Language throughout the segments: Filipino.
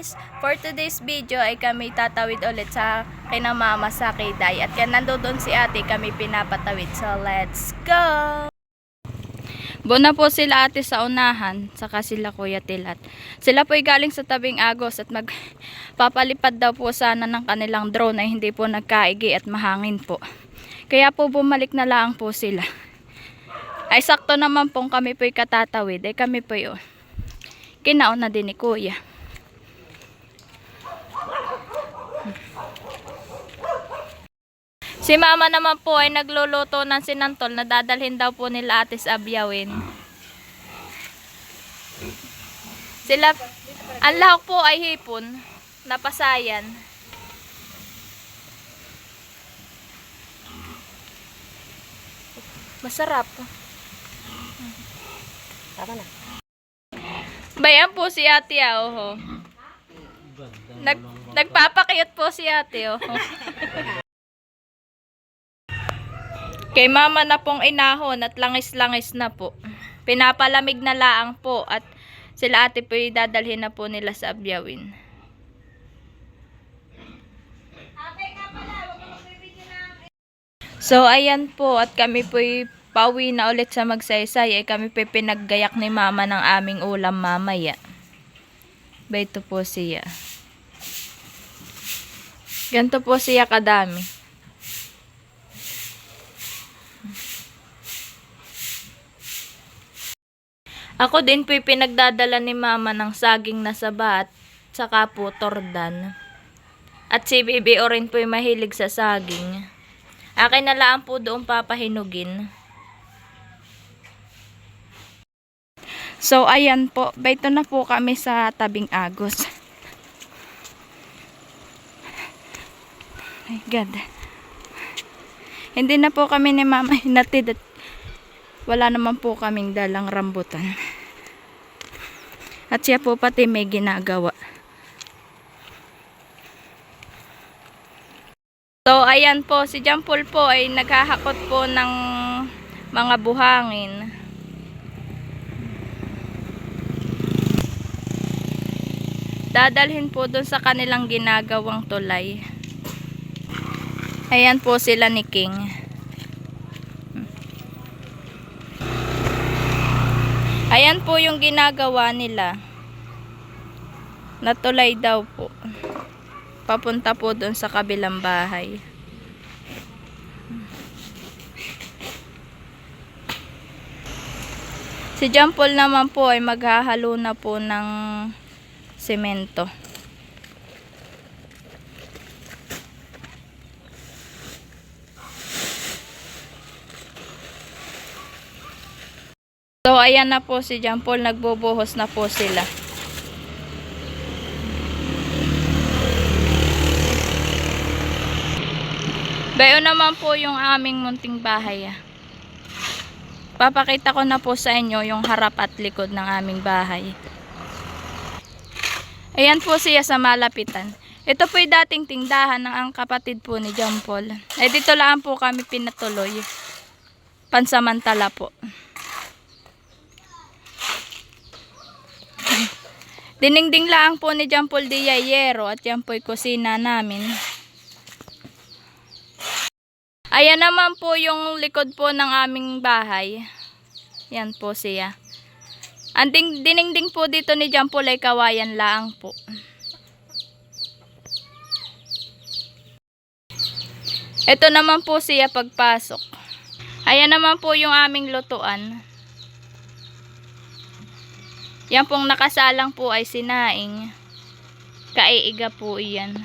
guys! For today's video ay kami tatawid ulit sa kina mama sa Kiday. At kaya nandoon si ate kami pinapatawid. So let's go! Buna po sila ate sa unahan, saka sila kuya Tilat. Sila po ay galing sa tabing Agos at magpapalipad daw po sana ng kanilang drone ay hindi po nagkaigi at mahangin po. Kaya po bumalik na lang po sila. Ay sakto naman pong kami po ay katatawid. Ay kami po yun. Kinaon na din ni kuya. Si mama naman po ay nagluluto ng sinantol na dadalhin daw po nila ate sa Abyawin. Sila, ang lahok po ay hipon, napasayan. Masarap. Tama na. Bayan po si ate oh. Nagpapakiyot po si ate oh. Kay mama na pong inahon at langis-langis na po. Pinapalamig na laang po at sila ate po dadalhin na po nila sa Abyawin. So ayan po at kami po pauwi na ulit sa Magsaysay. Ay kami po pinaggayak ni mama ng aming ulam mamaya. Ito po siya. Ganito po siya kadami. Ako din po pinagdadala ni mama ng saging na saba at saka po tordan. At si Bibi o rin po mahilig sa saging. Akin na lang po doon papahinugin. So ayan po, ito na po kami sa tabing Agos. My God. Hindi na po kami ni mama hinatid at wala naman po kaming dalang rambutan. At siya po pati may ginagawa. So ayan po, si Jampol po ay naghahakot po ng mga buhangin. Dadalhin po doon sa kanilang ginagawang tulay. Ayan po sila ni King. Ayan po yung ginagawa nila. Natulay daw po. Papunta po doon sa kabilang bahay. Si Jampol naman po ay maghahalo na po ng semento. So ayan na po si Jampol, nagbubuhos na po sila. Gayon naman po yung aming munting bahay. Papakita ko na po sa inyo yung harap at likod ng aming bahay. Ayan po siya sa malapitan. Ito po yung dating tindahan ng ang kapatid po ni Jampol. Eh dito lang po kami pinatuloy. Pansamantala po. Diningding lang po ni Jampol di yayero at yan po yung kusina namin. Ayan naman po yung likod po ng aming bahay. Yan po siya. Ang diningding po dito ni Jampol ay kawayan lang po. Ito naman po siya pagpasok. Ayan naman po yung aming lutuan. Yan pong nakasalang po ay sinaing. Kaiiga po iyan.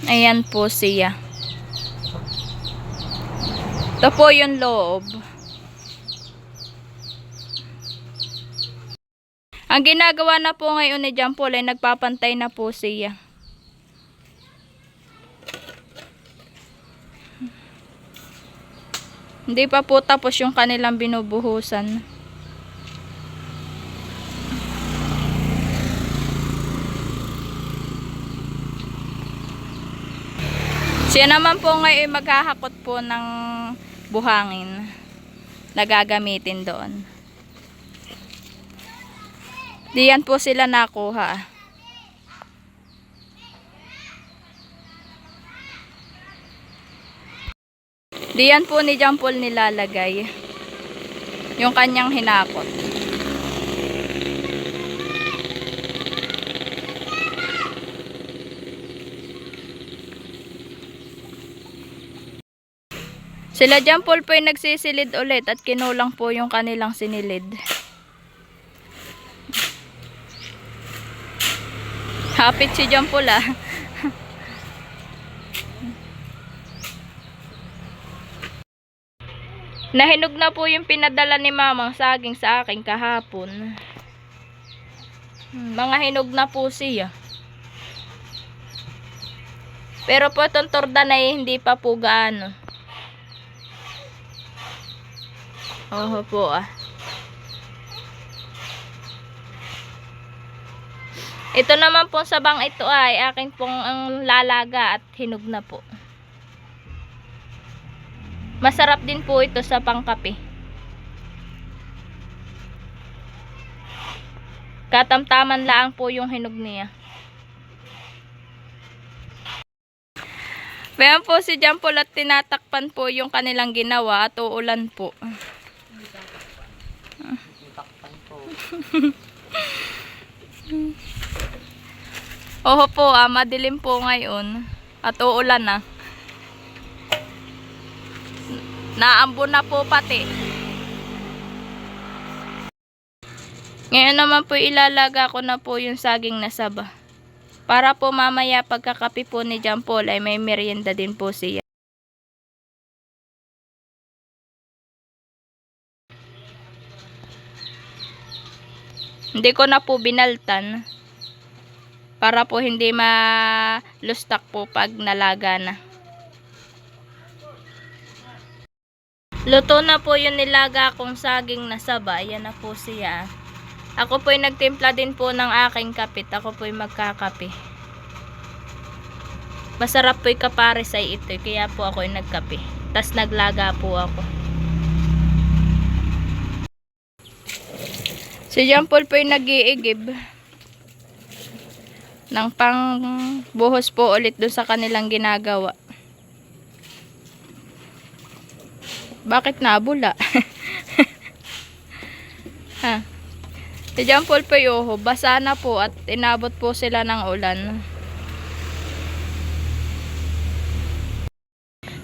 Ayan po siya. Ito po yung loob. Ang ginagawa na po ngayon ni Jampol ay nagpapantay na po siya. Hindi pa po tapos yung kanilang binubuhusan. Siya naman po ngayon maghahakot po ng buhangin na gagamitin doon. Diyan po sila nakuha. Diyan po ni John Paul nilalagay yung kanyang hinakot. Sila John Paul po ay nagsisilid ulit at kinulang po yung kanilang sinilid. Hapit si John Paul ah. Nahinog na po yung pinadala ni Mamang saging sa akin kahapon. Mga hinog na po siya. Pero po itong tordan ay hindi pa po gaano. Oho po ah. Ito naman po sabang ito ay aking pong ang lalaga at hinog na po. Masarap din po ito sa pangkape. Katamtaman lang po yung hinog niya. Bayan po si John Paul at tinatakpan po yung kanilang ginawa at uulan po. Oho po madilim po ngayon at uulan na. Naambon na po pati. Ngayon naman po ilalaga ko na po yung saging na saba. Para po mamaya pagkakape po ni John Paul ay may merienda din po siya. Hindi ko na po binaltan. Para po hindi malustak po pag nalaga na. Luto na po yung nilaga kong saging na saba. Ayan na po siya. Ako po'y nagtimpla din po ng aking kapit. Ako po'y magkakape. Masarap po'y kapares ay ito. Kaya po ako'y nagkape. Tas naglaga po ako. Si John Paul po'y nag-iigib. Nang pang buhos po ulit doon sa kanilang ginagawa. Bakit nabula? Ha? Si John Paul po yoho, basa na po at inabot po sila ng ulan.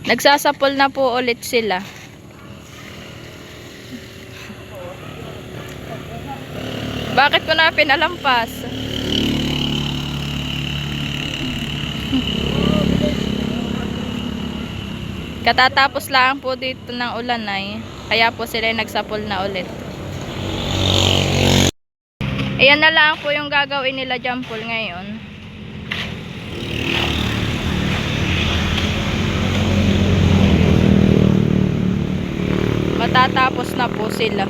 Nagsasapol na po ulit sila. Bakit ko na pinalampas? Katatapos lang po dito ng ulan ay, kaya po sila nagsapol na ulit. Ayan na lang po yung gagawin nila John Paul ngayon. Matatapos na po sila.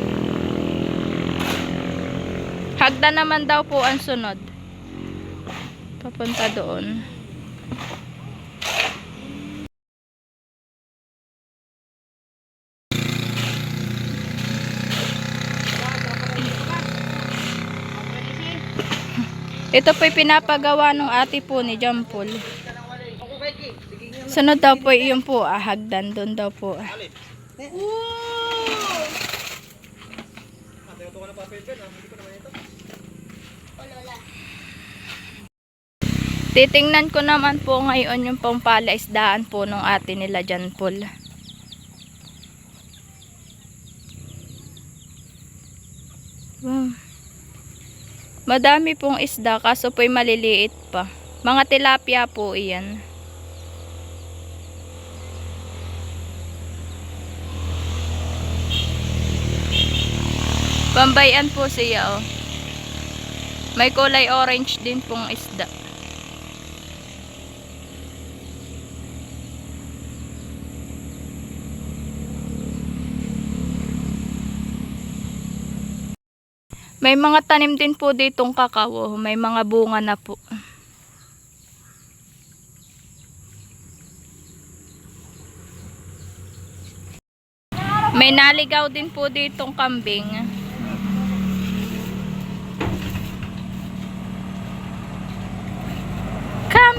Hagdan naman daw po ang sunod. Papunta doon. Ito po'y pinapagawa ng ate po ni John Paul. Sunod daw po yun po, hagdan doon daw po. Titingnan ko naman po ngayon yung pampalaisdaan po ng ate nila John Paul. Wow. Madami pong isda kaso po'y maliliit pa. Mga tilapia po iyan. Pambayan po siya oh. May kulay orange din pong isda. May mga tanim din po ditong kakao. May mga bunga na po. May naligaw din po ditong kambing.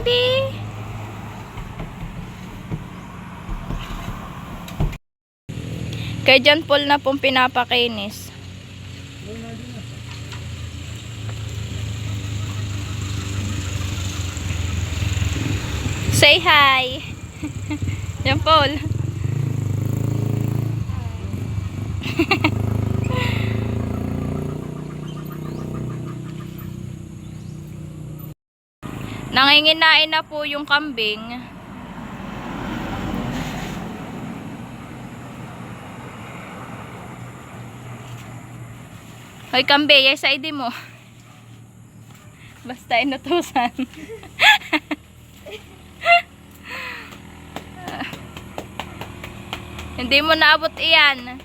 Kambi! Kay John Paul na pong pinapakinis. Say hi! John Paul. Nanginginain na po yung kambing. Hoy kambe, yes ID mo. Basta inutusan. Hindi mo naabot iyan.